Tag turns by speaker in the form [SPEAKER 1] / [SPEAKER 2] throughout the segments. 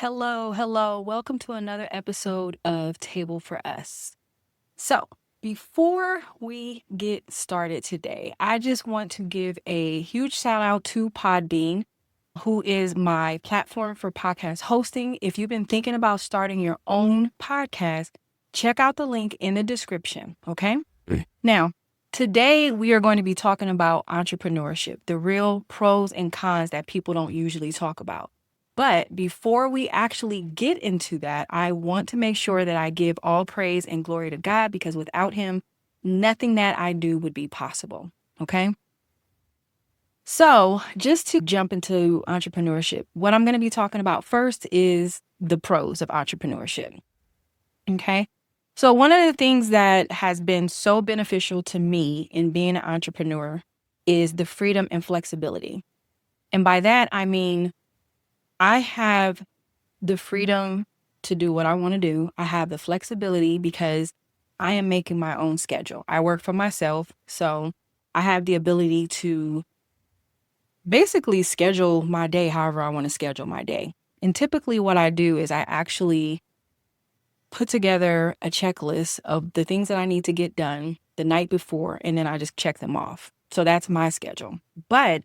[SPEAKER 1] Hello. Welcome to another episode of Table for Us. So, before we get started today, I just want to give a huge shout out to Podbean, who is my platform for podcast hosting. If you've been thinking about starting your own podcast, check out the link in the description, okay? Now, today we are going to be talking about entrepreneurship, the real pros and cons that people don't usually talk about. But before we actually get into that, I want to make sure that I give all praise and glory to God, because without Him, nothing that I do would be possible. Okay. So just to jump into entrepreneurship, what I'm going to be talking about first is the pros of entrepreneurship. Okay. So one of the things that has been so beneficial to me in being an entrepreneur is the freedom and flexibility. And by that, I mean, I have the freedom to do what I want to do. I have the flexibility because I am making my own schedule. I work for myself, so I have the ability to basically schedule my day however I want to schedule my day. And typically what I do is I actually put together a checklist of the things that I need to get done the night before, and then I just check them off. So that's my schedule. But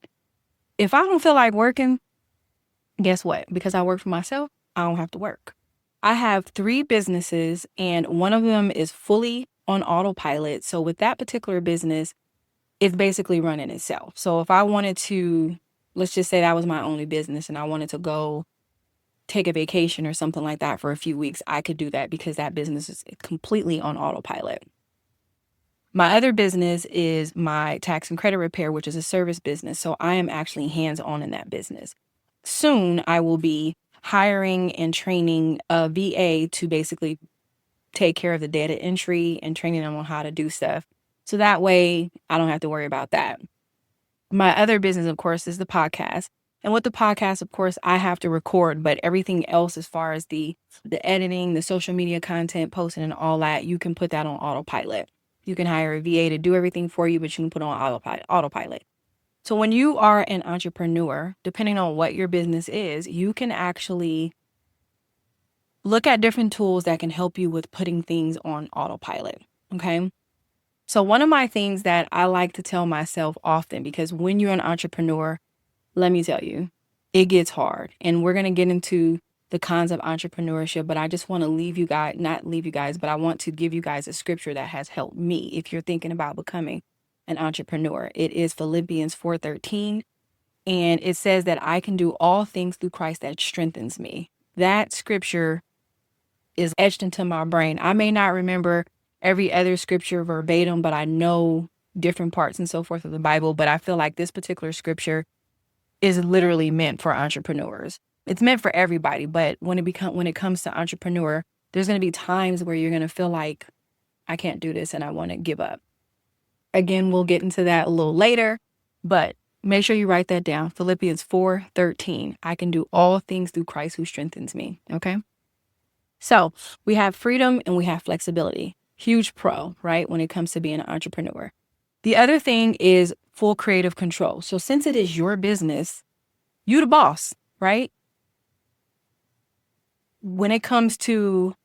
[SPEAKER 1] if I don't feel like working, guess what? Because I work for myself, I don't have to work. I have 3 businesses, and one of them is fully on autopilot. So with that particular business, it's basically running itself. So if I wanted to, let's just say that was my only business and I wanted to go take a vacation or something like that for a few weeks, I could do that because that business is completely on autopilot. My other business is my tax and credit repair, which is a service business. So I am actually hands-on in that business. Soon I will be hiring and training a VA to basically take care of the data entry and training them on how to do stuff. So that way I don't have to worry about that. My other business, of course, is the podcast. And with the podcast, of course, I have to record, but everything else as far as the editing, the social media content, posting and all that, you can put that on autopilot. You can hire a VA to do everything for you, but you can put on autopilot. So when you are an entrepreneur, depending on what your business is, you can actually look at different tools that can help you with putting things on autopilot. Okay. So one of my things that I like to tell myself often, because when you're an entrepreneur, let me tell you, it gets hard. And we're going to get into the cons of entrepreneurship, but I just want to not leave you guys, but I want to give you guys a scripture that has helped me if you're thinking about becoming an entrepreneur. It is Philippians 4:13, and it says that I can do all things through Christ that strengthens me. That scripture is etched into my brain. I may not remember every other scripture verbatim, but I know different parts and so forth of the Bible. But I feel like this particular scripture is literally meant for entrepreneurs. It's meant for everybody, but when it comes to entrepreneur, there's going to be times where you're going to feel like I can't do this and I want to give up. Again, we'll get into that a little later, but make sure you write that down. Philippians 4:13. I can do all things through Christ who strengthens me. Okay. So we have freedom and we have flexibility. Huge pro, right? When it comes to being an entrepreneur. The other thing is full creative control. So since it is your business, you the boss, right? When it comes to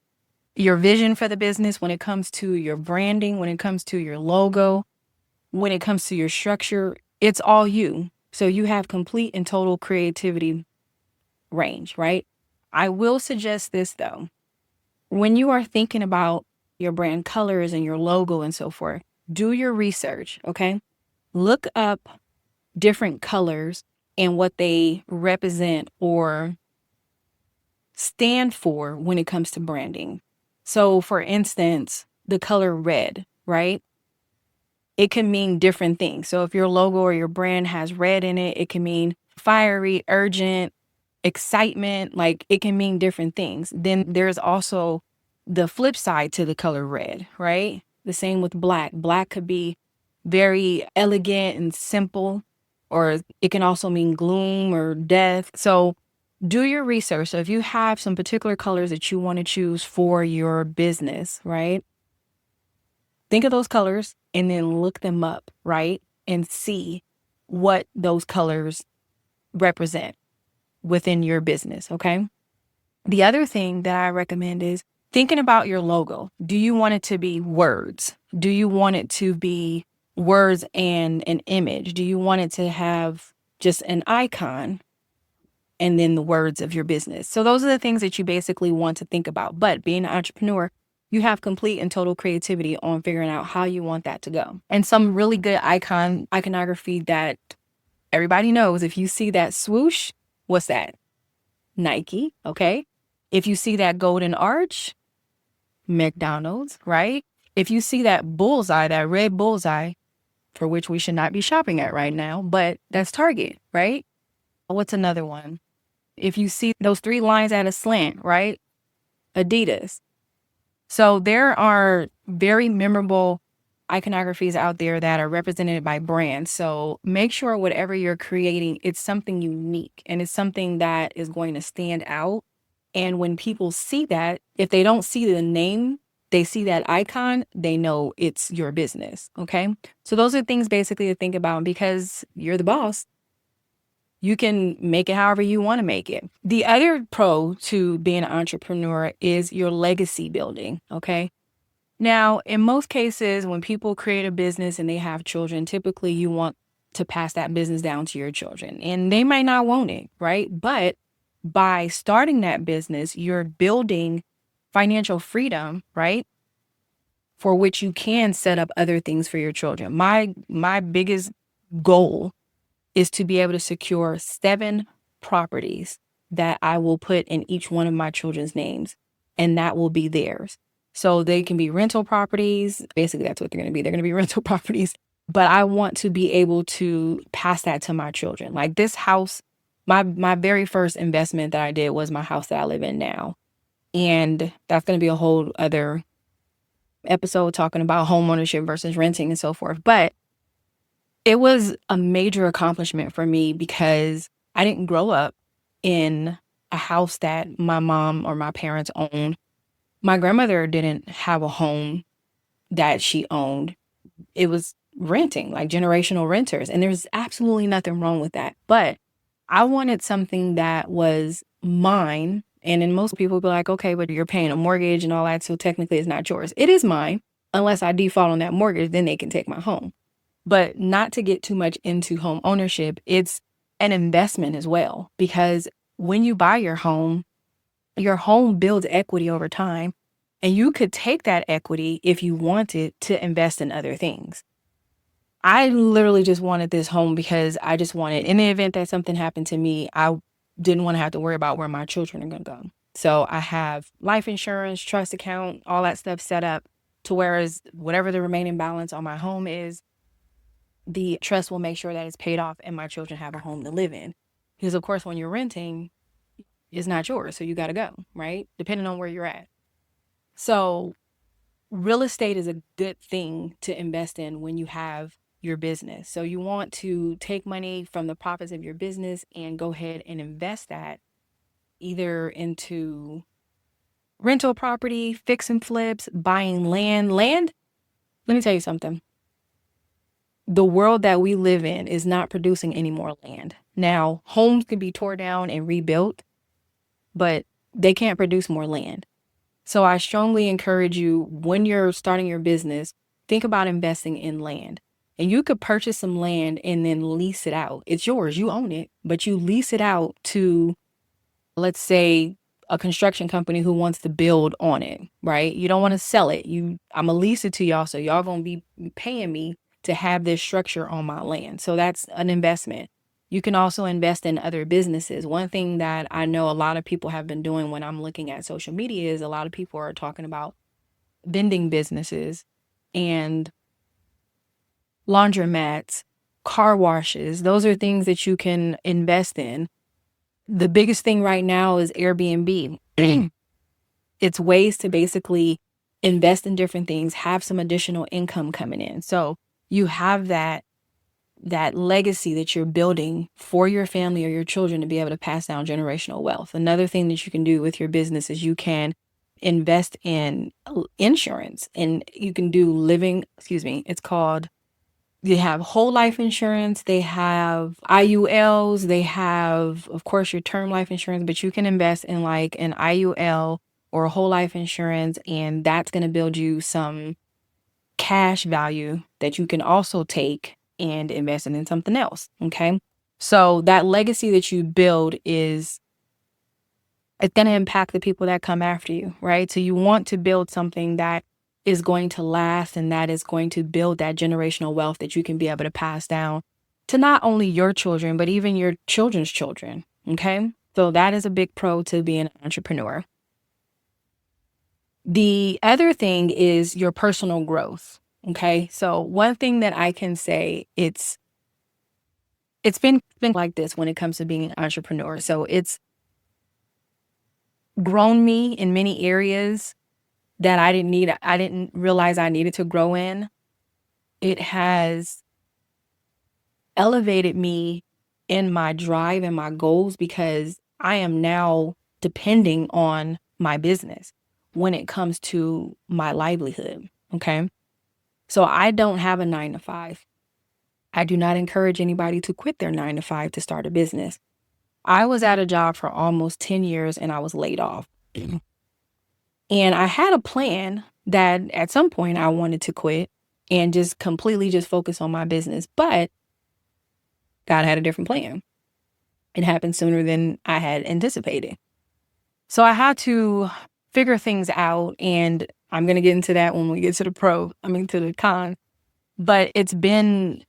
[SPEAKER 1] your vision for the business, when it comes to your branding, when it comes to your logo, when it comes to your structure, it's all you. So you have complete and total creativity range, right? I will suggest this though. When you are thinking about your brand colors and your logo and so forth, do your research, okay? Look up different colors and what they represent or stand for when it comes to branding. So for instance, the color red, right? It can mean different things. So if your logo or your brand has red in it, it can mean fiery, urgent, excitement, like it can mean different things. Then there's also the flip side to the color red, right? The same with black. Black could be very elegant and simple, or it can also mean gloom or death. So do your research. So if you have some particular colors that you want to choose for your business, right? Think of those colors and then look them up, right? And see what those colors represent within your business, okay? The other thing that I recommend is thinking about your logo. Do you want it to be words? Do you want it to be words and an image? Do you want it to have just an icon and then the words of your business? So those are the things that you basically want to think about. But being an entrepreneur, you have complete and total creativity on figuring out how you want that to go. And some really good iconography that everybody knows, if you see that swoosh, what's that? Nike, okay? If you see that golden arch, McDonald's, right? If you see that bullseye, that red bullseye, for which we should not be shopping at right now, but that's Target, right? What's another one? If you see those 3 lines at a slant, right? Adidas. So there are very memorable iconographies out there that are represented by brands. So make sure whatever you're creating, it's something unique and it's something that is going to stand out. And when people see that, if they don't see the name, they see that icon, they know it's your business. Okay. So those are things basically to think about. And because you're the boss, you can make it however you want to make it. The other pro to being an entrepreneur is your legacy building. Okay. Now, in most cases, when people create a business and they have children, typically you want to pass that business down to your children, and they might not want it, right? But by starting that business, you're building financial freedom, right? For which you can set up other things for your children. My biggest goal is to be able to secure 7 properties that I will put in each one of my children's names, and that will be theirs. So they can be rental properties. Basically, that's what they're going to be. They're going to be rental properties. But I want to be able to pass that to my children. Like this house, my very first investment that I did was my house that I live in now. And that's going to be a whole other episode talking about homeownership versus renting and so forth. But it was a major accomplishment for me because I didn't grow up in a house that my mom or my parents owned. My grandmother didn't have a home that she owned. It was renting, like generational renters. And there's absolutely nothing wrong with that. But I wanted something that was mine. And then most people be like, okay, but you're paying a mortgage and all that. So technically it's not yours. It is mine. Unless I default on that mortgage, then they can take my home. But not to get too much into home ownership, it's an investment as well. Because when you buy your home builds equity over time. And you could take that equity if you wanted to invest in other things. I literally just wanted this home because I just wanted, in the event that something happened to me, I didn't want to have to worry about where my children are going to go. So I have life insurance, trust account, all that stuff set up to whereas whatever the remaining balance on my home is, the trust will make sure that it's paid off and my children have a home to live in. Because of course, when you're renting, it's not yours. So you got to go, right? Depending on where you're at. So real estate is a good thing to invest in when you have your business. So you want to take money from the profits of your business and go ahead and invest that either into rental property, fix and flips, buying land. Land, let me tell you something. The world that we live in is not producing any more land. Now, homes can be torn down and rebuilt, but they can't produce more land. So I strongly encourage you, when you're starting your business, think about investing in land. And you could purchase some land and then lease it out. It's yours, you own it, but you lease it out to, let's say, a construction company who wants to build on it, right? You don't want to sell it. I'm going to lease it to y'all, so y'all going to be paying me to have this structure on my land. So that's an investment. You can also invest in other businesses. One thing that I know a lot of people have been doing when I'm looking at social media is a lot of people are talking about vending businesses and laundromats, car washes. Those are things that you can invest in. The biggest thing right now is Airbnb. It's ways to basically invest in different things, have some additional income coming in. So you have that legacy that you're building for your family or your children to be able to pass down generational wealth. Another thing that you can do with your business is you can invest in insurance, and you can do it's called They have whole life insurance, they have IULs, they have, of course, your term life insurance, but you can invest in like an IUL or a whole life insurance, and that's going to build you some cash value that you can also take and invest in something else. Okay. So that legacy that you build it's going to impact the people that come after you, right? So you want to build something that is going to last and that is going to build that generational wealth that you can be able to pass down to not only your children, but even your children's children. Okay. So that is a big pro to being an entrepreneur. The other thing is your personal growth. Okay. So one thing that I can say, it's been like this when it comes to being an entrepreneur. So it's grown me in many areas that I didn't realize I needed to grow in. It has elevated me in my drive and my goals because I am now depending on my business when it comes to my livelihood. Okay. So I don't have a 9 to 5. I do not encourage anybody to quit their 9 to 5 to start a business. I was at a job for almost 10 years and I was laid off. And I had a plan that at some point I wanted to quit and just completely just focus on my business. But God had a different plan. It happened sooner than I had anticipated. So I had to figure things out, and I'm going to get into that when we get to the con. But it's been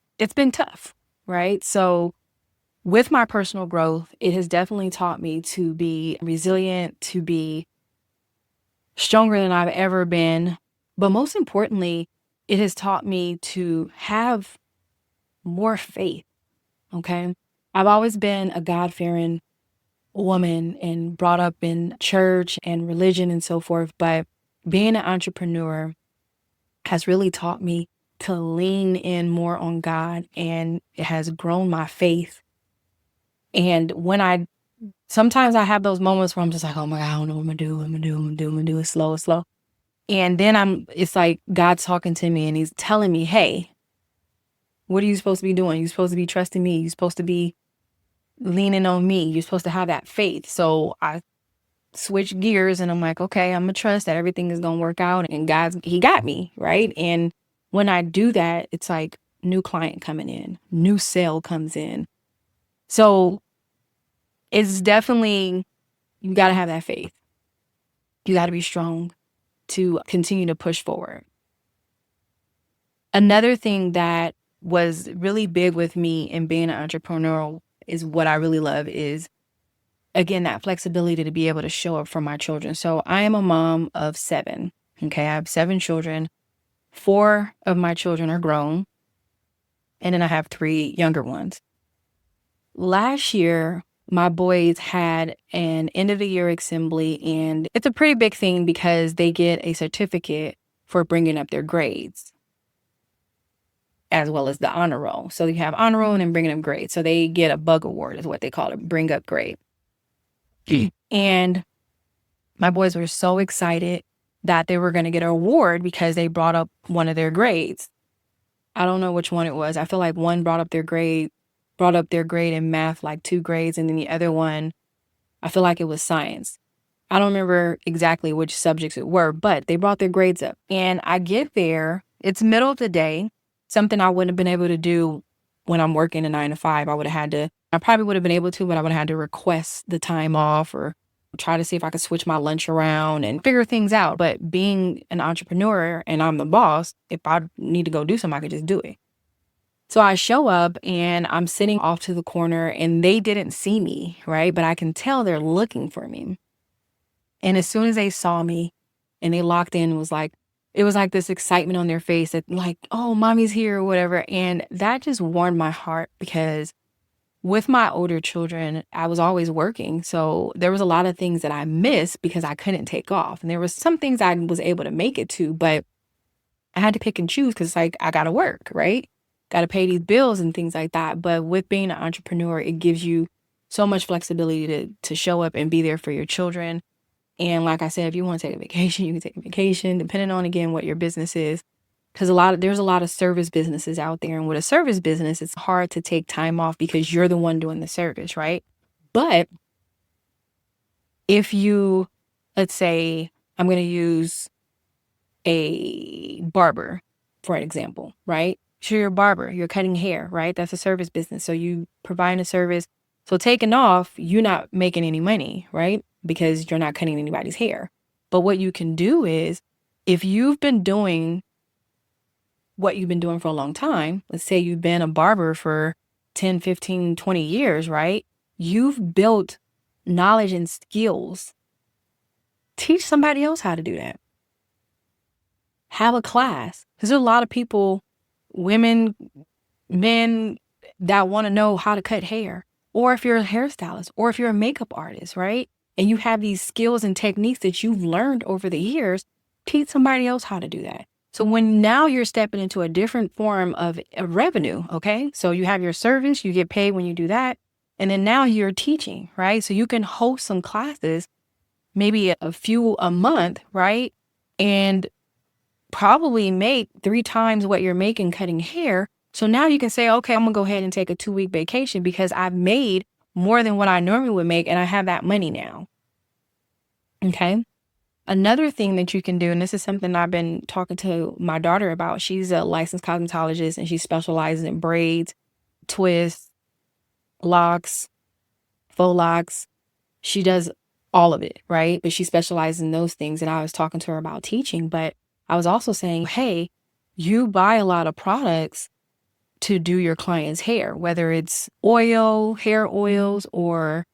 [SPEAKER 1] tough, right? So with my personal growth, it has definitely taught me to be resilient, to be stronger than I've ever been. But most importantly, it has taught me to have more faith. Okay. I've always been a God-fearing woman and brought up in church and religion and so forth. But being an entrepreneur has really taught me to lean in more on God, and it has grown my faith. And sometimes I have those moments where I'm just like, oh my God, I don't know what I'm gonna do. It's slow. And then it's like God's talking to me and he's telling me, hey, what are you supposed to be doing? You're supposed to be trusting me. You're supposed to be leaning on me. You're supposed to have that faith. So I switch gears and I'm like, okay, I'm gonna trust that everything is gonna work out, and he got me, right? And when I do that, it's like new client coming in, new sale comes in. So it's definitely, you gotta have that faith. You gotta be strong to continue to push forward. Another thing that was really big with me in being an entrepreneur is what I really love is, again, that flexibility to be able to show up for my children. So I am a mom of 7. Okay. I have 7 children. 4 of my children are grown. And then I have 3 younger ones. Last year, my boys had an end of the year assembly, and it's a pretty big thing because they get a certificate for bringing up their grades, as well as the honor roll. So you have honor roll and then bringing up grades. So they get a bug award is what they call it, bring up grade. And my boys were so excited that they were going to get an award because they brought up one of their grades. I don't know which one it was. I feel like one brought up their grade in math, like 2 grades. And then the other one, I feel like it was science. I don't remember exactly which subjects it were, but they brought their grades up. And I get there, it's middle of the day, something I wouldn't have been able to do when I'm working a 9 to 5. I probably would have been able to, but I would have had to request the time off or try to see if I could switch my lunch around and figure things out. But being an entrepreneur and I'm the boss, if I need to go do something, I could just do it. So I show up and I'm sitting off to the corner and they didn't see me, right? But I can tell they're looking for me. And as soon as they saw me and they locked in, it was like this excitement on their face that like, oh, mommy's here or whatever. And that just warmed my heart because with my older children, I was always working. So there was a lot of things that I missed because I couldn't take off. And there was some things I was able to make it to, but I had to pick and choose because like I got to work, right? Got to pay these bills and things like that. But with being an entrepreneur, it gives you so much flexibility to show up and be there for your children. And like I said, if you want to take a vacation, you can take a vacation, depending on, again, what your business is. because there's a lot of service businesses out there. And with a service business, it's hard to take time off because you're the one doing the service, right? But if you, let's say, I'm going to use a barber for an example, right? So you're a barber, you're cutting hair, right? That's a service business. So you provide a service. So taking off, you're not making any money, right? Because you're not cutting anybody's hair. But what you can do is, if you've been doing what you've been doing for a long time, let's say you've been a barber for 10, 15, 20 years, right? You've built knowledge and skills. Teach somebody else how to do that. Have a class. Because there's a lot of people, women, men, that want to know how to cut hair. Or if you're a hairstylist, or if you're a makeup artist, right? And you have these skills and techniques that you've learned over the years, teach somebody else how to do that. So when now you're stepping into a different form of revenue, okay? So you have your service, you get paid when you do that. And then now you're teaching, right? So you can host some classes, maybe a few a month, right? And probably make 3 times what you're making cutting hair. So now you can say, okay, I'm gonna go ahead and take a 2-week vacation because I've made more than what I normally would make and I have that money now. Okay. Another thing that you can do, and this is something I've been talking to my daughter about. She's a licensed cosmetologist and she specializes in braids, twists, locks, faux locks. She does all of it, right? But she specializes in those things. And I was talking to her about teaching, but I was also saying, hey, you buy a lot of products to do your client's hair, whether it's oil, hair oils, or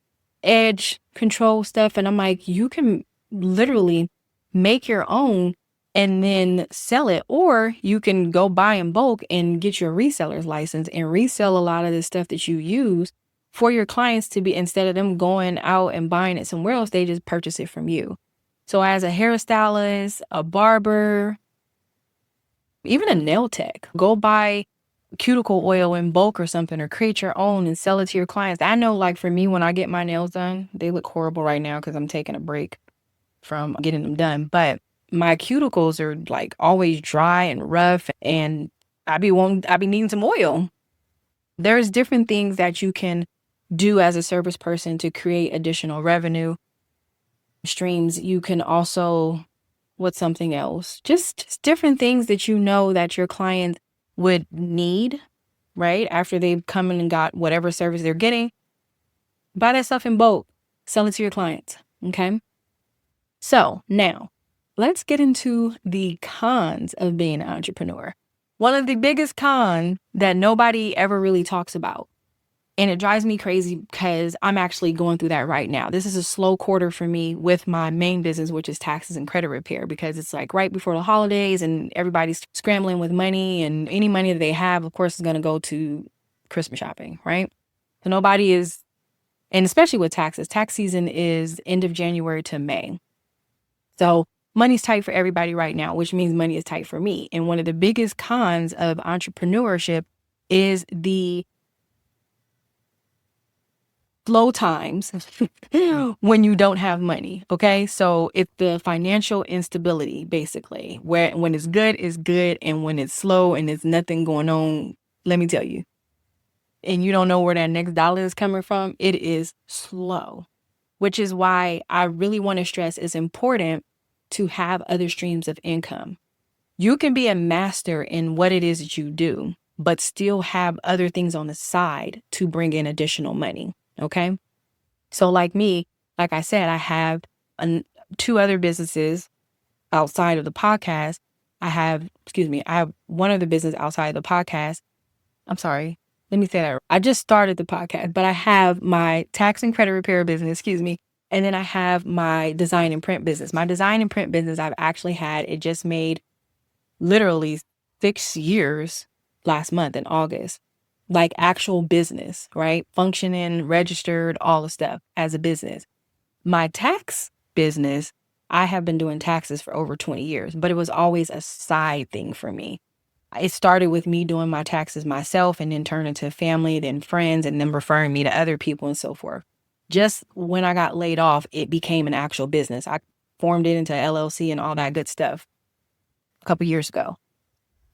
[SPEAKER 1] edge control stuff. And I'm like, you can literally make your own and then sell it, or you can go buy in bulk and get your reseller's license and resell a lot of the stuff that you use for your clients to be, instead of them going out and buying it somewhere else, they just purchase it from you. So as a hairstylist, a barber, even a nail tech, go buy cuticle oil in bulk or something, or create your own and sell it to your clients. I know, like for me, when I get my nails done, they look horrible right now because I'm taking a break from getting them done. But my cuticles are like always dry and rough, and I be needing some oil. There's different things that you can do as a service person to create additional revenue streams. You can also, what's something else? Just different things that you know that your client would need, right? After they've come in and got whatever service they're getting, buy that stuff in bulk, sell it to your clients, okay? So now let's get into the cons of being an entrepreneur. One of the biggest cons that nobody ever really talks about, and it drives me crazy because I'm actually going through that right now. This is a slow quarter for me with my main business, which is taxes and credit repair, because it's like right before the holidays and everybody's scrambling with money, and any money that they have, of course, is going to go to Christmas shopping, right? So nobody is, and especially with taxes, tax season is end of January to May. So money's tight for everybody right now, which means money is tight for me. And one of the biggest cons of entrepreneurship is the slow times when you don't have money. Okay. So it's the financial instability, basically, where when it's good, it's good. And when it's slow and there's nothing going on, let me tell you, and you don't know where that next dollar is coming from, it is slow, which is why I really want to stress it's important to have other streams of income. You can be a master in what it is that you do, but still have other things on the side to bring in additional money. Okay. So like me, like I said, I have 2 other businesses outside of the podcast. I have one other business outside of the podcast. I'm sorry. Let me say that. I just started the podcast, but I have my tax and credit repair business, and then I have my design and print business. My design and print business, I've actually had, it just made literally 6 years last month in August. Like actual business, right? Functioning, registered, all the stuff as a business. My tax business, I have been doing taxes for over 20 years, but it was always a side thing for me. It started with me doing my taxes myself and then turned into family, then friends, and then referring me to other people and so forth. Just when I got laid off, it became an actual business. I formed it into LLC and all that good stuff a couple years ago.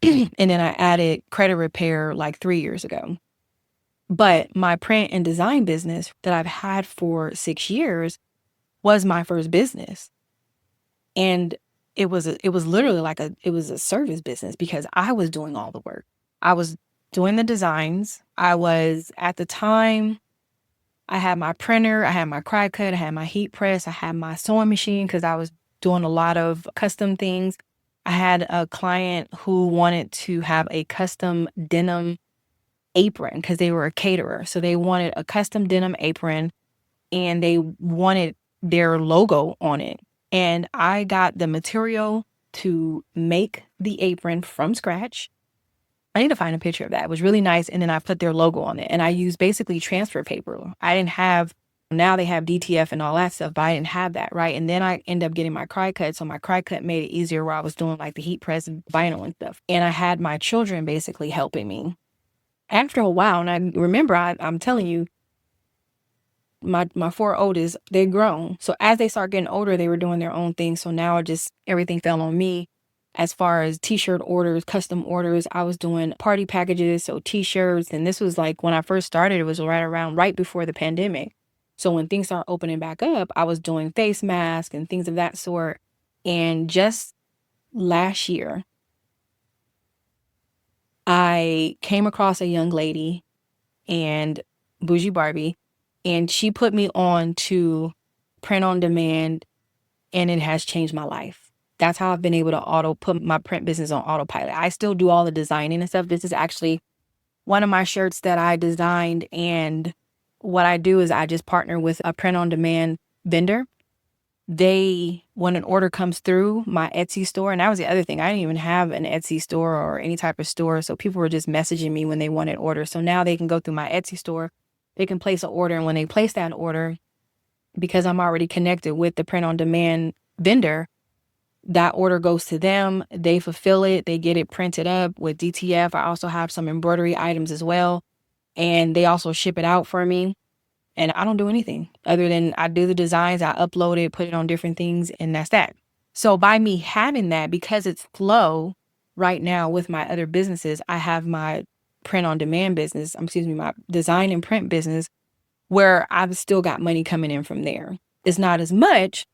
[SPEAKER 1] And then I added credit repair like 3 years ago. But my print and design business that I've had for 6 years was my first business. And it was literally like it was a service business because I was doing all the work. I was doing the designs. I was at the time, I had my printer, I had my cry cut, I had my heat press, I had my sewing machine because I was doing a lot of custom things. I had a client who wanted to have a custom denim apron because they were a caterer. So they wanted a custom denim apron and they wanted their logo on it. And I got the material to make the apron from scratch. I need to find a picture of that. It was really nice. And then I put their logo on it. And I used basically transfer paper. I didn't have, now they have DTF and all that stuff, but I didn't have that, right? And then I ended up getting my cry cut. So my cry cut made it easier where I was doing like the heat press and vinyl and stuff. And I had my children basically helping me. After a while, and I remember, I'm telling you, my four oldest, they're grown. So as they start getting older, they were doing their own thing. So now everything fell on me as far as t-shirt orders, custom orders. I was doing party packages, so t-shirts. And this was like when I first started, it was right before the pandemic. So when things started opening back up, I was doing face masks and things of that sort. And just last year, I came across a young lady and Bougie Barbie, and she put me on to print on demand, and it has changed my life. That's how I've been able to put my print business on autopilot. I still do all the designing and stuff. This is actually one of my shirts that I designed, and what I do is I just partner with a print on demand vendor. When an order comes through my Etsy store, and that was the other thing, I didn't even have an Etsy store or any type of store. So people were just messaging me when they wanted orders. So now they can go through my Etsy store, they can place an order. And when they place that order, because I'm already connected with the print on demand vendor, that order goes to them. They fulfill it. They get it printed up with DTF. I also have some embroidery items as well. And they also ship it out for me. And I don't do anything other than I do the designs, I upload it, put it on different things, and that's that. So by me having that, because it's flow right now with my other businesses, I have my print on demand business, my design and print business, where I've still got money coming in from there. It's not as much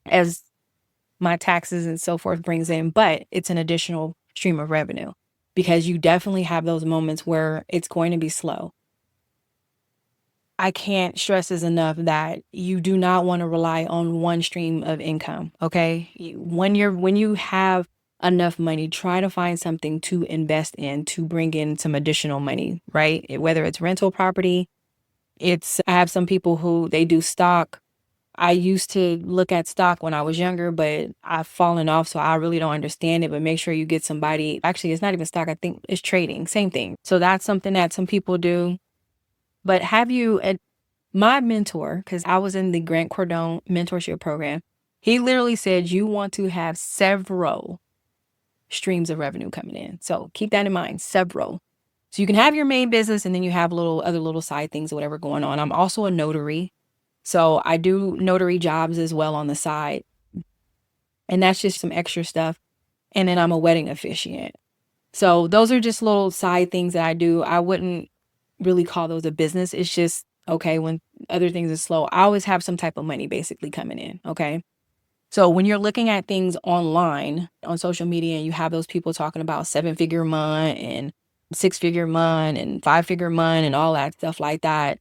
[SPEAKER 1] as my taxes and so forth brings in, but it's an additional stream of revenue because you definitely have those moments where it's going to be slow. I can't stress this enough that you do not want to rely on one stream of income, okay? When you have enough money, try to find something to invest in to bring in some additional money, right? Whether it's rental property, I have some people who they do stock. I used to look at stock when I was younger, but I've fallen off, so I really don't understand it. But make sure you get somebody. Actually, it's not even stock. I think it's trading. Same thing. So that's something that some people do. But my mentor, because I was in the Grant Cardone mentorship program, he literally said you want to have several streams of revenue coming in. So keep that in mind, several. So you can have your main business and then you have other little side things or whatever going on. I'm also a notary. So I do notary jobs as well on the side. And that's just some extra stuff. And then I'm a wedding officiant. So those are just little side things that I do. I wouldn't really call those a business. It's just, okay, when other things are slow, I always have some type of money basically coming in, okay? So when you're looking at things online, on social media, and you have those people talking about 7-figure month and 6-figure month and 5-figure month and all that stuff like that,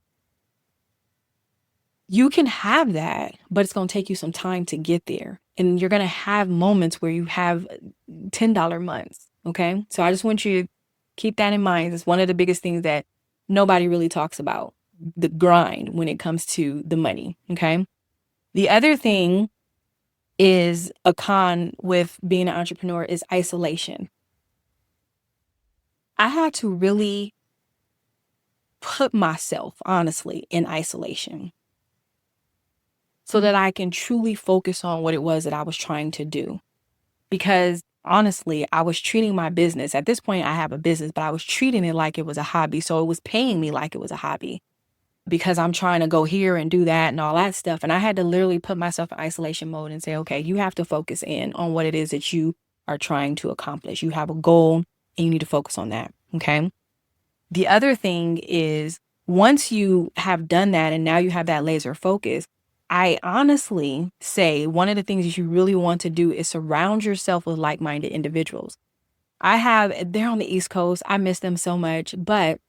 [SPEAKER 1] you can have that, but it's going to take you some time to get there. And you're going to have moments where you have $10 months, okay? So I just want you to keep that in mind. It's one of the biggest things that nobody really talks about, the grind when it comes to the money, okay? The other thing is a con with being an entrepreneur is isolation. I had to really put myself, honestly, in isolation so that I can truly focus on what it was that I was trying to do. Because honestly, I was treating my business. At this point, I have a business, but I was treating it like it was a hobby. So it was paying me like it was a hobby because I'm trying to go here and do that and all that stuff. And I had to literally put myself in isolation mode and say, okay, you have to focus in on what it is that you are trying to accomplish. You have a goal and you need to focus on that. Okay. The other thing is, once you have done that and now you have that laser focus, I honestly say one of the things that you really want to do is surround yourself with like-minded individuals. They're on the East Coast. I miss them so much, but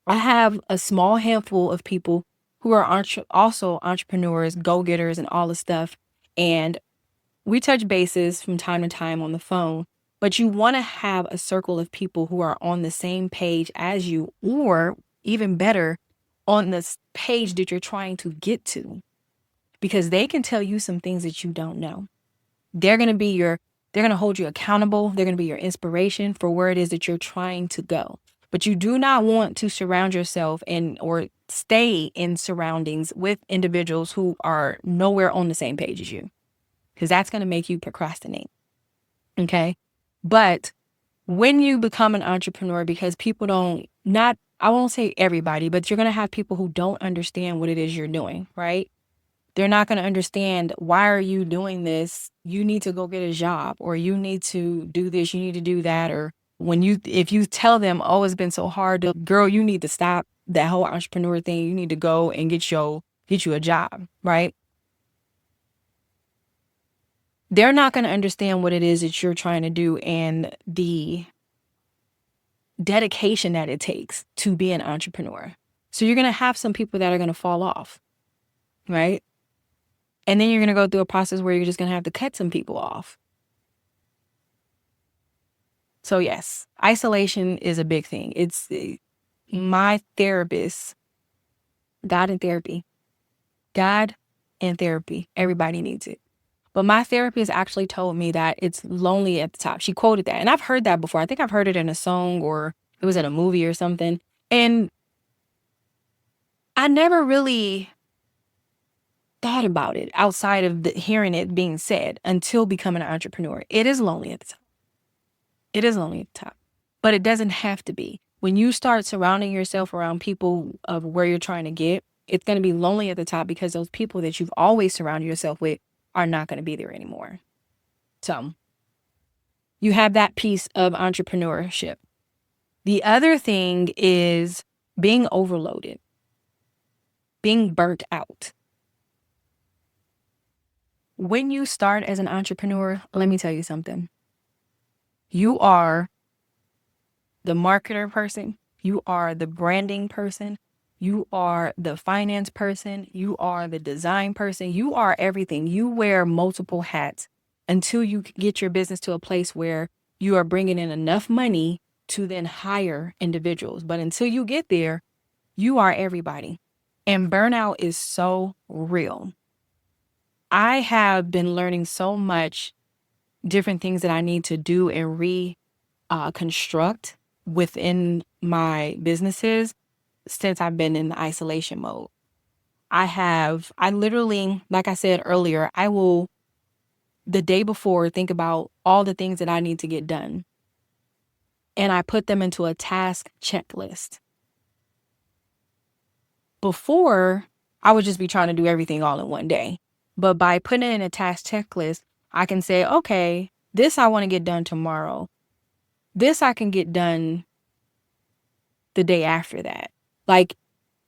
[SPEAKER 1] I have a small handful of people who are also entrepreneurs, go-getters, and all this stuff. And we touch bases from time to time on the phone, but you want to have a circle of people who are on the same page as you, or even better, on this page that you're trying to get to, because they can tell you some things that you don't know. They're going to hold you accountable. They're going to be your inspiration for where it is that you're trying to go. But you do not want to surround yourself or stay in surroundings with individuals who are nowhere on the same page as you, because that's going to make you procrastinate. Okay. But when you become an entrepreneur, because I won't say everybody, but you're going to have people who don't understand what it is you're doing, right? They're not going to understand, why are you doing this? You need to go get a job, or you need to do this, you need to do that. Or if you tell them, oh, it's been so hard, girl, you need to stop that whole entrepreneur thing. You need to go and get you a job, right? They're not going to understand what it is that you're trying to do and the dedication that it takes to be an entrepreneur. So you're going to have some people that are going to fall off, right? And then you're going to go through a process where you're just going to have to cut some people off. So yes, isolation is a big thing. It's my therapist, God and therapy. God and therapy. Everybody needs it. But my therapist actually told me that it's lonely at the top. She quoted that. And I've heard that before. I think I've heard it in a song, or it was in a movie or something. And I never really thought about it outside of hearing it being said until becoming an entrepreneur. It is lonely at the top. It is lonely at the top. But it doesn't have to be. When you start surrounding yourself around people of where you're trying to get, it's going to be lonely at the top, because those people that you've always surrounded yourself with are not going to be there anymore. So you have that piece of entrepreneurship. The other thing is being overloaded, being burnt out. When you start as an entrepreneur, let me tell you something. You are the marketer person. You are the branding person. You are the finance person. You are the design person. You are everything. You wear multiple hats until you get your business to a place where you are bringing in enough money to then hire individuals. But until you get there, you are everybody. And burnout is so real. I have been learning so much different things that I need to do and reconstruct within my businesses since I've been in the isolation mode. I literally, like I said earlier, I will, the day before, think about all the things that I need to get done. And I put them into a task checklist. Before, I would just be trying to do everything all in one day. But by putting it in a task checklist, I can say, okay, this I want to get done tomorrow. This I can get done the day after that. Like,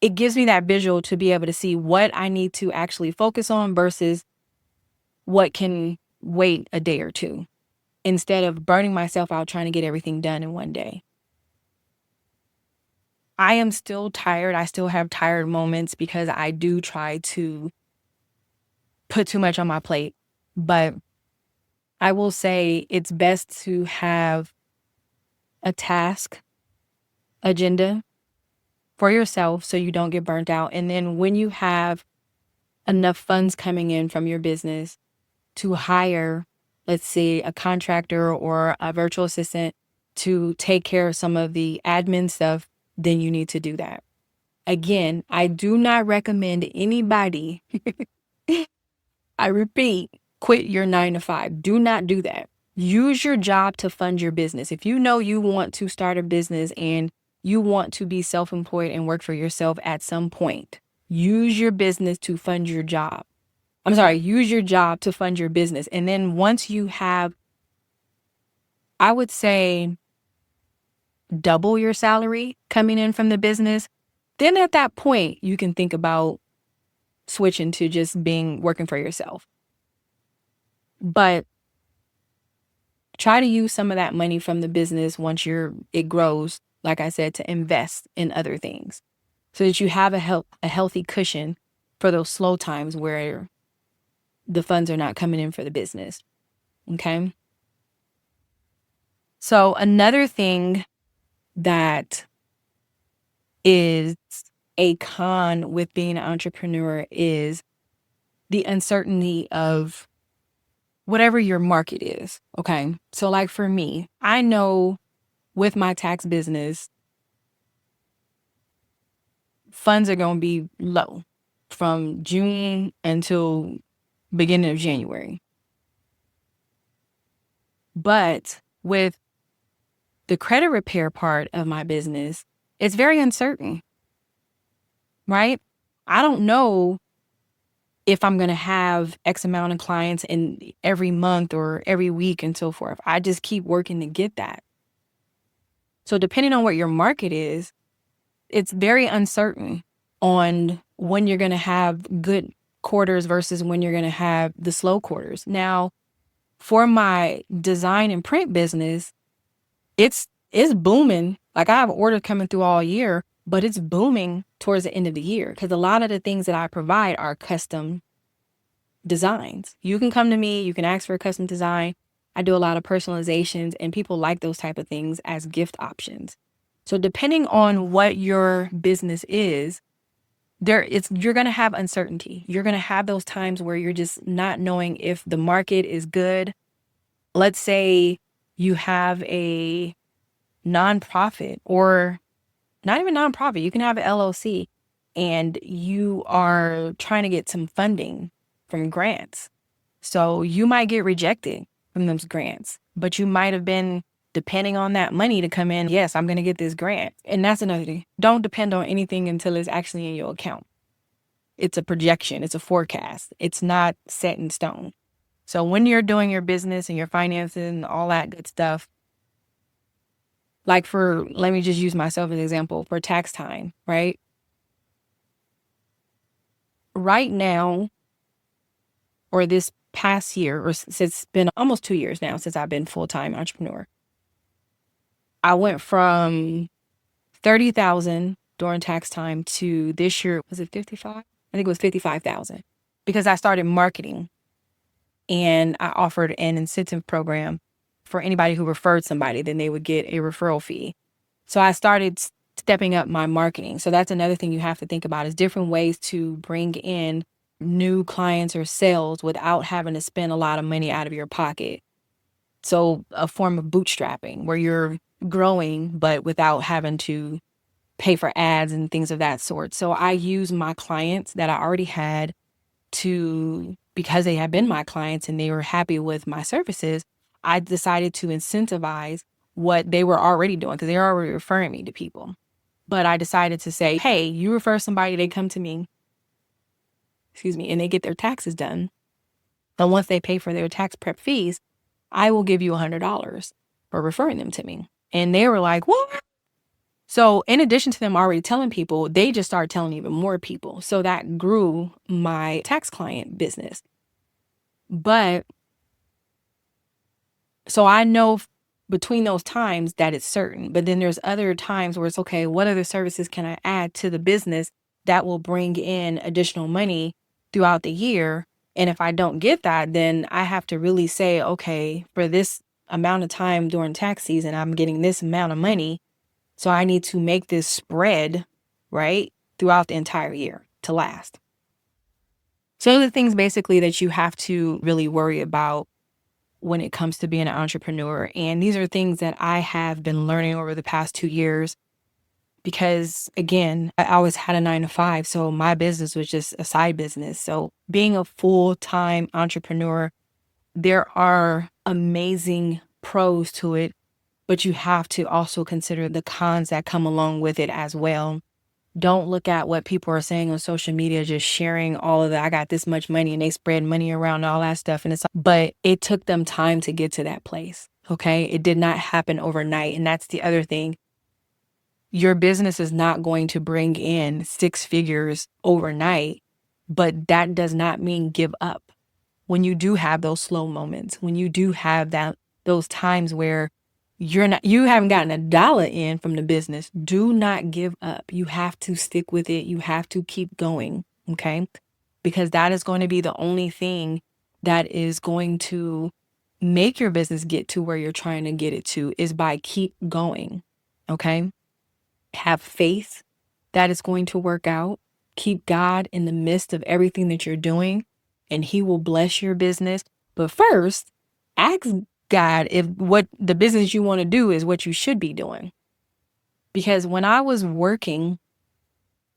[SPEAKER 1] it gives me that visual to be able to see what I need to actually focus on versus what can wait a day or two, instead of burning myself out trying to get everything done in one day. I am still tired. I still have tired moments because I do try to put too much on my plate. But I will say it's best to have a task agenda for yourself so you don't get burnt out. And then when you have enough funds coming in from your business to hire, let's say, a contractor or a virtual assistant to take care of some of the admin stuff, then you need to do that. Again, I do not recommend anybody, I repeat, quit your 9-to-5. Do not do that. Use your job to fund your business. If you know you want to start a business and you want to be self-employed and work for yourself at some point, use your business to fund your job. Use your job to fund your business. And then once you have I would say double your salary coming in from the business. Then at that point, you can think about switching to just working for yourself. But try to use some of that money from the business once it grows, like I said, to invest in other things so that you have a healthy cushion for those slow times where the funds are not coming in for the business. Okay. So another thing that is a con with being an entrepreneur is the uncertainty of whatever your market is. Okay. So like for me, I know with my tax business, funds are going to be low from June until beginning of January. But with the credit repair part of my business, it's very uncertain, right? I don't know if I'm going to have X amount of clients in every month or every week and so forth. I just keep working to get that. So depending on what your market is, it's very uncertain on when you're going to have good quarters versus when you're going to have the slow quarters. Now, for my design and print business, it's booming. Like I have orders coming through all year, but it's booming towards the end of the year because a lot of the things that I provide are custom designs. You can come to me, you can ask for a custom design. I do a lot of personalizations and people like those type of things as gift options. So depending on what your business is, you're going to have uncertainty. You're going to have those times where you're just not knowing if the market is good. Let's say you have a nonprofit or not even nonprofit. You can have an LLC and you are trying to get some funding from grants. So you might get rejected from those grants, but you might have been depending on that money to come in. Yes, I'm going to get this grant. And that's another thing. Don't depend on anything until it's actually in your account. It's a projection. It's a forecast. It's not set in stone. So when you're doing your business and your finances and all that good stuff, like let me just use myself as an example for tax time, right? Right now, or this past year, or since it's been almost 2 years now since I've been full-time entrepreneur, I went from 30,000 during tax time to this year, was it 55? I think it was 55,000 because I started marketing and I offered an incentive program for anybody who referred somebody, then they would get a referral fee. So I started stepping up my marketing. So that's another thing you have to think about is different ways to bring in new clients or sales without having to spend a lot of money out of your pocket. So a form of bootstrapping where you're growing, but without having to pay for ads and things of that sort. So I use my clients that I already had because they had been my clients and they were happy with my services, I decided to incentivize what they were already doing because they were already referring me to people. But I decided to say, hey, you refer somebody, they come to me, and they get their taxes done. And once they pay for their tax prep fees, I will give you $100 for referring them to me. And they were like, what? So in addition to them already telling people, they just started telling even more people. So that grew my tax client business. But so I know between those times that it's certain, but then there's other times where it's okay, what other services can I add to the business that will bring in additional money throughout the year? And if I don't get that, then I have to really say, okay, for this amount of time during tax season, I'm getting this amount of money. So I need to make this spread, right, throughout the entire year to last. So the things basically that you have to really worry about when it comes to being an entrepreneur. And these are things that I have been learning over the past 2 years because, again, I always had a 9-to-5. So my business was just a side business. So being a full-time entrepreneur, there are amazing pros to it, but you have to also consider the cons that come along with it as well. Don't look at what people are saying on social media, just sharing all of that. I got this much money and they spread money around and all that stuff. But it took them time to get to that place. Okay. It did not happen overnight. And that's the other thing. Your business is not going to bring in six figures overnight, but that does not mean give up. When you do have those slow moments, when you do have those times where you haven't gotten a dollar in from the business, do not give up. You have to stick with it. You have to keep going. Okay. Because that is going to be the only thing that is going to make your business get to where you're trying to get it to, is by keep going. Okay. Have faith that it's going to work out. Keep God in the midst of everything that you're doing, and He will bless your business. But first, ask God if what the business you want to do is what you should be doing. Because when I was working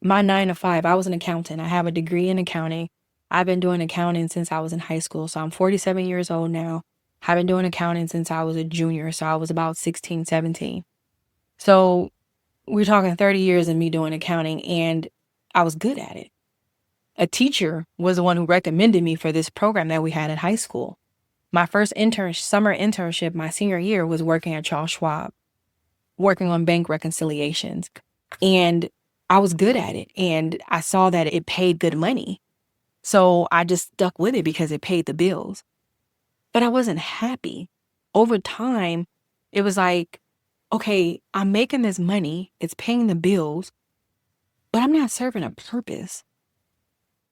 [SPEAKER 1] my 9 to 5, I was an accountant. I have a degree in accounting. I've been doing accounting since I was in high school. So I'm 47 years old now. I've been doing accounting since I was a junior. So I was about 16, 17. So we're talking 30 years of me doing accounting, and I was good at it. A teacher was the one who recommended me for this program that we had in high school. My first summer internship, my senior year, was working at Charles Schwab, working on bank reconciliations. And I was good at it. And I saw that it paid good money. So I just stuck with it because it paid the bills. But I wasn't happy. Over time, it was like, okay, I'm making this money, it's paying the bills, but I'm not serving a purpose.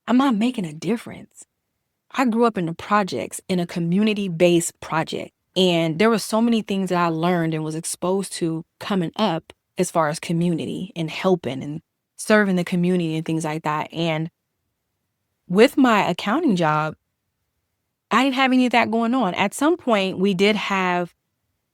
[SPEAKER 1] I'm not making a difference. I grew up in the projects, in a community-based project, and there were so many things that I learned and was exposed to coming up as far as community and helping and serving the community and things like that. And with my accounting job, I didn't have any of that going on. At some point, we did have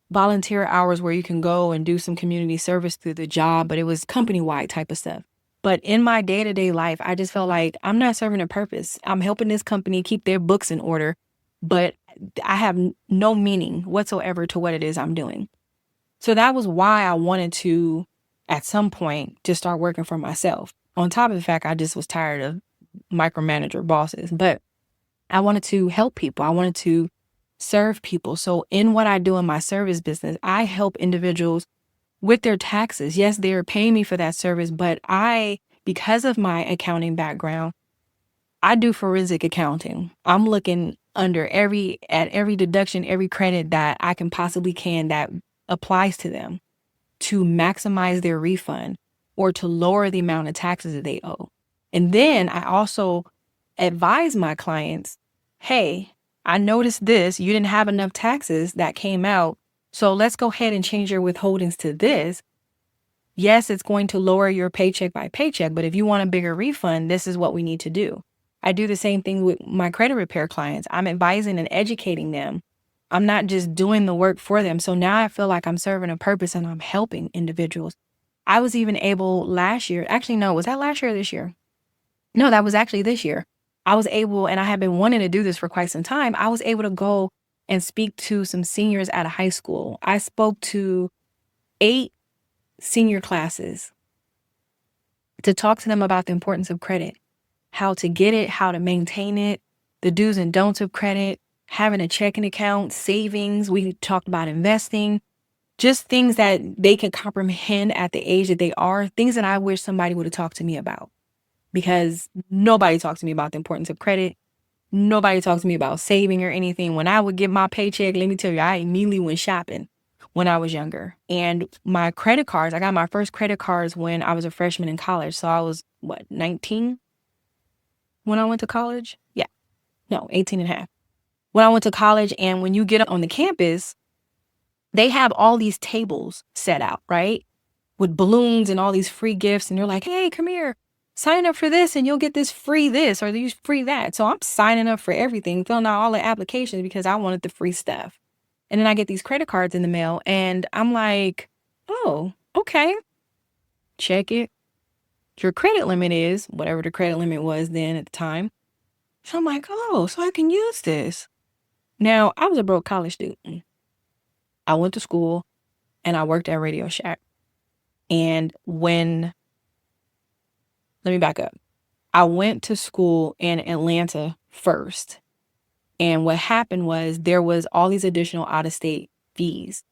[SPEAKER 1] volunteer hours where you can go and do some community service through the job, but it was company-wide type of stuff. But in my day-to-day life, I just felt like I'm not serving a purpose. I'm helping this company keep their books in order, but I have no meaning whatsoever to what it is I'm doing. So that was why I wanted to, at some point, just start working for myself. On top of the fact, I just was tired of micromanager bosses, but I wanted to help people. I wanted to serve people. So in what I do in my service business, I help individuals with their taxes. Yes, they're paying me for that service, but because of my accounting background, I do forensic accounting. I'm looking at every deduction, every credit that I can possibly that applies to them to maximize their refund or to lower the amount of taxes that they owe. And then I also advise my clients, hey, I noticed this, you didn't have enough taxes that came out. So let's go ahead and change your withholdings to this. Yes, it's going to lower your paycheck by paycheck, but if you want a bigger refund, this is what we need to do. I do the same thing with my credit repair clients. I'm advising and educating them. I'm not just doing the work for them. So now I feel like I'm serving a purpose and I'm helping individuals. I was even able last year, actually, no, was that last year or this year? No, that was actually this year. I was able, and I have been wanting to do this for quite some time, I was able to go and speak to some seniors at a high school. I spoke to 8 senior classes to talk to them about the importance of credit, how to get it, how to maintain it, the do's and don'ts of credit, having a checking account, savings. We talked about investing, just things that they can comprehend at the age that they are, things that I wish somebody would have talked to me about. Because nobody talks to me about the importance of credit. Nobody talks to me about saving or anything. When I would get my paycheck, let me tell you, I immediately went shopping when I was younger. And my credit cards, I got my first credit cards when I was a freshman in college. So I was, 19 when I went to college? Yeah. No, 18 and a half. When I went to college, and when you get up on the campus, they have all these tables set out, right? With balloons and all these free gifts. And they're like, hey, come here. Sign up for this and you'll get this or these free that. So I'm signing up for everything, filling out all the applications because I wanted the free stuff. And then I get these credit cards in the mail and I'm like, oh, okay. Check it. Your credit limit is whatever the credit limit was then at the time. So I'm like, oh, so I can use this. Now, I was a broke college student. I went to school and I worked at Radio Shack. And let me back up. I went to school in Atlanta first. And what happened was there was all these additional out-of-state fees.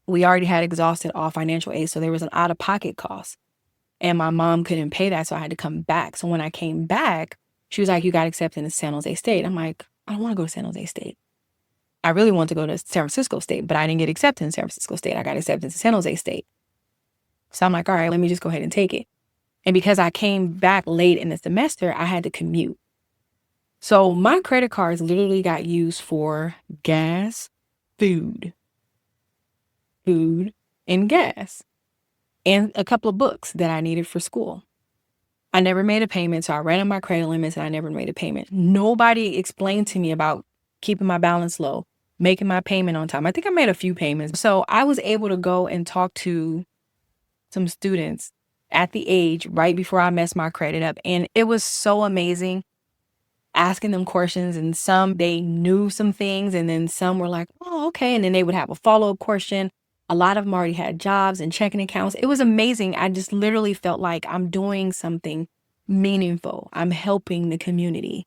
[SPEAKER 1] We already had exhausted all financial aid, so there was an out-of-pocket cost. And my mom couldn't pay that, so I had to come back. So when I came back, she was like, you got accepted in San Jose State. I'm like, I don't want to go to San Jose State. I really want to go to San Francisco State, but I didn't get accepted in San Francisco State. I got accepted in San Jose State. So I'm like, all right, let me just go ahead and take it. And because I came back late in the semester, I had to commute. So my credit cards literally got used for gas, food, and gas, and a couple of books that I needed for school. I never made a payment, so I ran up my credit limits and I never made a payment. Nobody explained to me about keeping my balance low, making my payment on time. I think I made a few payments. So I was able to go and talk to some students at the age right before I messed my credit up. And it was so amazing asking them questions, and some, they knew some things, and then some were like, oh, okay. And then they would have a follow-up question. A lot of them already had jobs and checking accounts. It was amazing. I just literally felt like I'm doing something meaningful. I'm helping the community.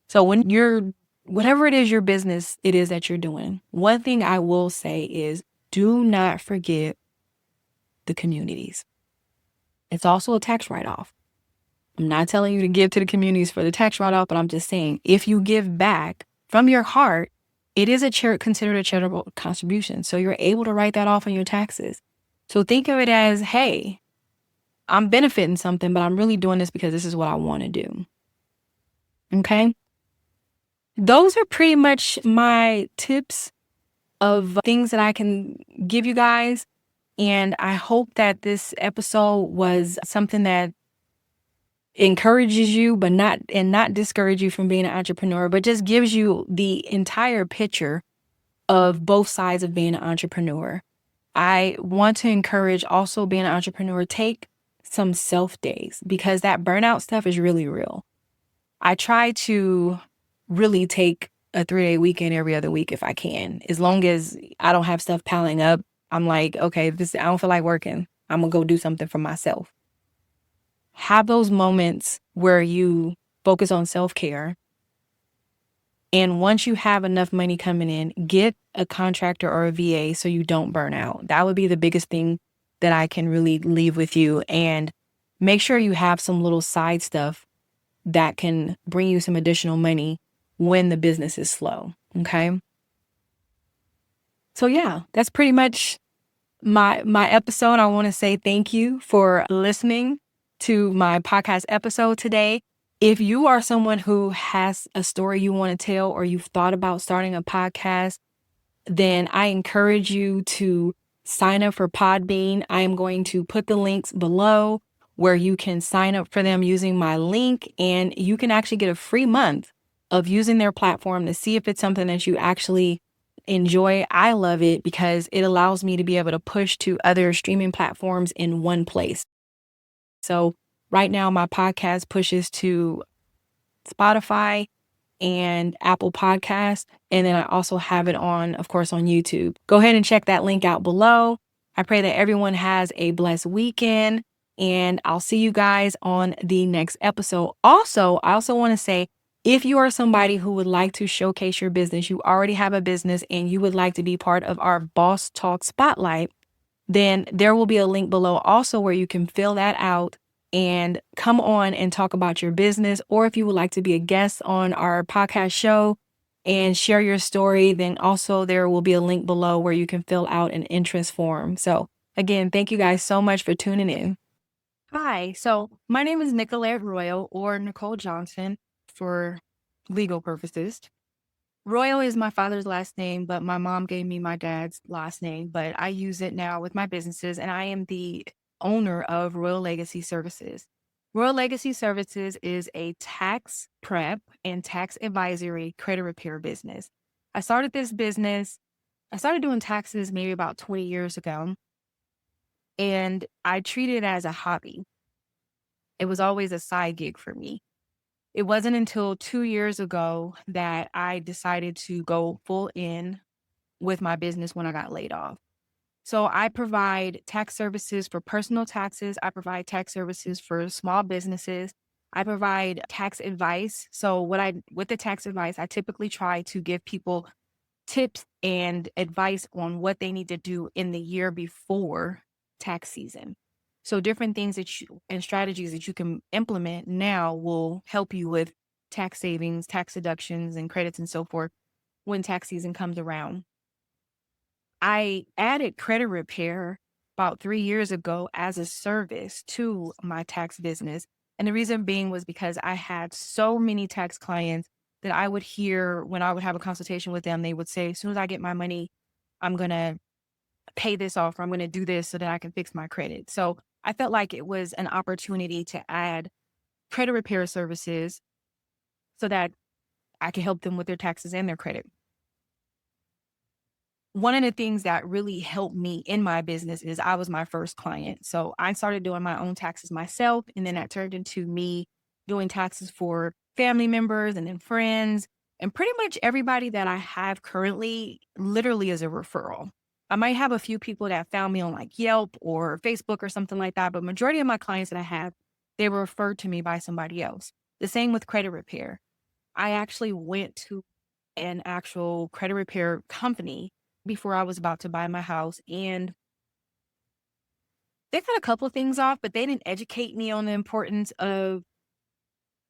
[SPEAKER 1] So when you're, whatever it is your business it is that you're doing, one thing I will say is do not forget the communities. It's also a tax write-off. I'm not telling you to give to the communities for the tax write-off, but I'm just saying, if you give back from your heart, it is considered a charitable contribution. So you're able to write that off on your taxes. So think of it as, hey, I'm benefiting something, but I'm really doing this because this is what I want to do. Okay? Those are pretty much my tips of things that I can give you guys. And I hope that this episode was something that encourages you, but not discourage you from being an entrepreneur, but just gives you the entire picture of both sides of being an entrepreneur. I want to encourage also being an entrepreneur, take some self days, because that burnout stuff is really real. I try to really take a 3-day weekend every other week if I can. As long as I don't have stuff piling up, I'm like, okay, I don't feel like working. I'm gonna go do something for myself. Have those moments where you focus on self-care. And once you have enough money coming in, get a contractor or a VA so you don't burn out. That would be the biggest thing that I can really leave with you. And make sure you have some little side stuff that can bring you some additional money when the business is slow. Okay. So yeah, that's pretty much my episode. I want to say thank you for listening to my podcast episode today. If you are someone who has a story you want to tell, or you've thought about starting a podcast, then I encourage you to sign up for Podbean. I am going to put the links below where you can sign up for them using my link, and you can actually get a free month of using their platform to see if it's something that you actually enjoy. I love it because it allows me to be able to push to other streaming platforms in one place. So right now my podcast pushes to Spotify and Apple Podcasts. And then I also have it on, of course, on YouTube. Go ahead and check that link out below. I pray that everyone has a blessed weekend, and I'll see you guys on the next episode. Also, I also want to say, if you are somebody who would like to showcase your business, you already have a business and you would like to be part of our Boss Talk Spotlight, then there will be a link below also where you can fill that out and come on and talk about your business. Or if you would like to be a guest on our podcast show and share your story, then also there will be a link below where you can fill out an interest form. So again, thank you guys so much for tuning in. Hi, so my name is Nicolette Royal, or Nicole Johnson for legal purposes. Royal is my father's last name, but my mom gave me my dad's last name, but I use it now with my businesses, and I am the owner of Royal Legacy Services. Royal Legacy Services is a tax prep and tax advisory credit repair business. I started doing taxes maybe about 20 years ago, and I treat it as a hobby. It was always a side gig for me. It wasn't until 2 years ago that I decided to go full in with my business when I got laid off. So I provide tax services for personal taxes. I provide tax services for small businesses. I provide tax advice. So with the tax advice, I typically try to give people tips and advice on what they need to do in the year before tax season. So different things that you and strategies that you can implement now will help you with tax savings, tax deductions, and credits and so forth when tax season comes around. I added credit repair about 3 years ago as a service to my tax business. And the reason being was because I had so many tax clients that I would hear when I would have a consultation with them. They would say, as soon as I get my money, I'm going to pay this off, or I'm going to do this so that I can fix my credit. So I felt like it was an opportunity to add credit repair services so that I could help them with their taxes and their credit. One of the things that really helped me in my business is I was my first client. So I started doing my own taxes myself. And then that turned into me doing taxes for family members and then friends. And pretty much everybody that I have currently literally is a referral. I might have a few people that found me on like Yelp or Facebook or something like that. But majority of my clients that I have, they were referred to me by somebody else. The same with credit repair. I actually went to an actual credit repair company before I was about to buy my house. And they got a couple of things off, but they didn't educate me on the importance of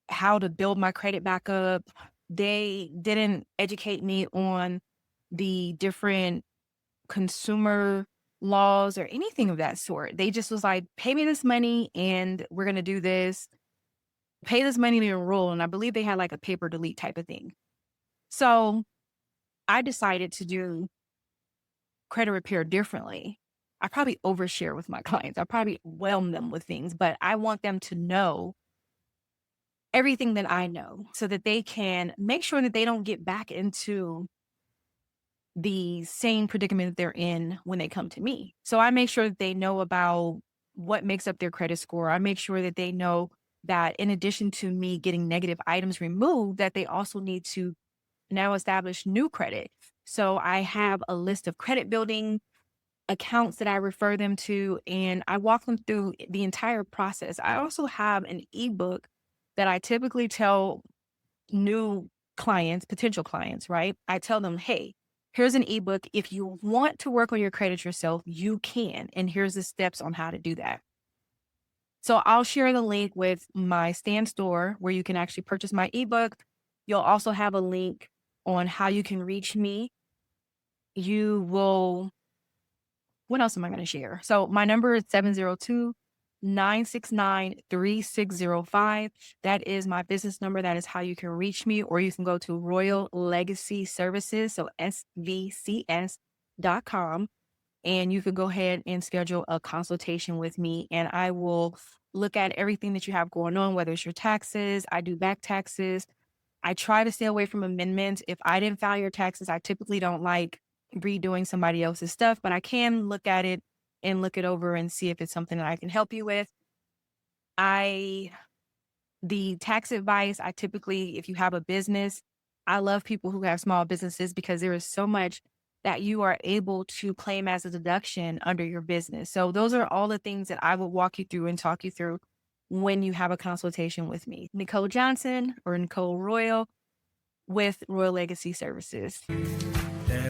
[SPEAKER 1] how to build my credit back up. They didn't educate me on the different consumer laws or anything of that sort. They just was like, pay me this money and we're going to do this. Pay this money to enroll. And I believe they had like a paper delete type of thing. So I decided to do credit repair differently. I probably overshare with my clients. I probably whelm them with things, but I want them to know everything that I know so that they can make sure that they don't get back into the same predicament that they're in when they come to me. So I make sure that they know about what makes up their credit score. I make sure that they know that in addition to me getting negative items removed, that they also need to now establish new credit. So I have a list of credit building accounts that I refer them to, and I walk them through the entire process. I also have an ebook that I typically tell new clients, potential clients, right? I tell them, hey, here's an ebook. If you want to work on your credit yourself, you can. And here's the steps on how to do that. So I'll share the link with my Stan store where you can actually purchase my ebook. You'll also have a link on how you can reach me. You will, what else am I going to share? So my number is 702-969-3605. That is my business number. That is how you can reach me, or you can go to Royal Legacy Services, so svcs.com. And you can go ahead and schedule a consultation with me, and I will look at everything that you have going on, whether it's your taxes. I do back taxes. I try to stay away from amendments. If I didn't file your taxes, I typically don't like redoing somebody else's stuff, but I can look at it and look it over and see if it's something that I can help you with. The tax advice, I typically, if you have a business, I love people who have small businesses because there is so much that you are able to claim as a deduction under your business. So those are all the things that I will walk you through and talk you through when you have a consultation with me. Nicole Johnson or Nicole Royal with Royal Legacy Services.